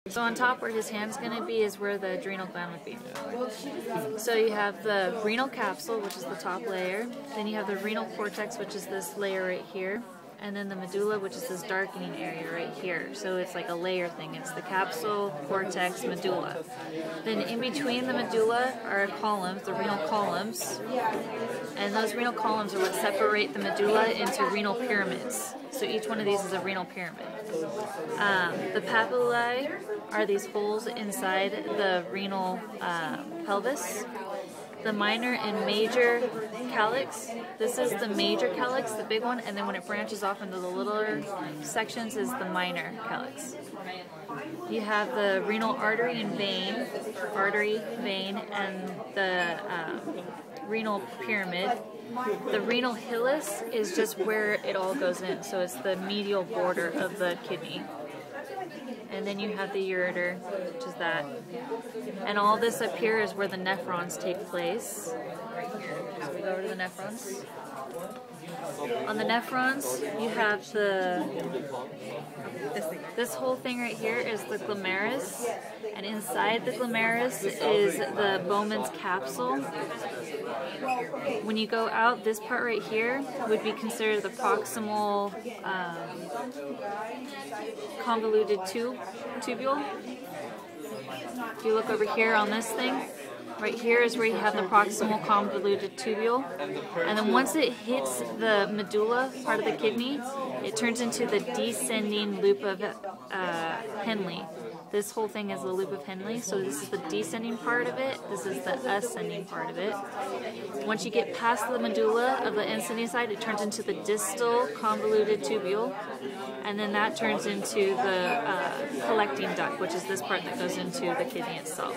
So on top where his hand's going to be is where the adrenal gland would be. So you have the renal capsule, which is the top layer. Then you have the renal cortex, which is this layer right here. And then the medulla, which is this darkening area right here. So it's like a layer thing. It's the capsule, cortex, medulla. Then in between the medulla are columns, the renal columns. And those renal columns are what separate the medulla into renal pyramids. So each one of these is a renal pyramid. The papillae are these holes inside the renal pelvis. The minor and major calyx, this is the major calyx, the big one, and then when it branches off into the littler sections is the minor calyx. You have the renal artery, vein, and the renal pyramid. The renal hilus is just where it all goes in, so it's the medial border of the kidney. And then you have the ureter, which is that. And all this up here is where the nephrons take place. Right here. So we go over to the nephrons. On the nephrons, you have this whole thing right here is the glomerulus, and inside the glomerulus is the Bowman's capsule. When you go out, this part right here would be considered the proximal convoluted tubule. If you look over here on this thing, right here is where you have the proximal convoluted tubule, and then once it hits the medulla part of the kidney, it turns into the descending loop of Henle. This whole thing is the loop of Henle, so this is the descending part of it, this is the ascending part of it. Once you get past the medulla of the ascending side, it turns into the distal convoluted tubule, and then that turns into the collecting duct, which is this part that goes into the kidney itself.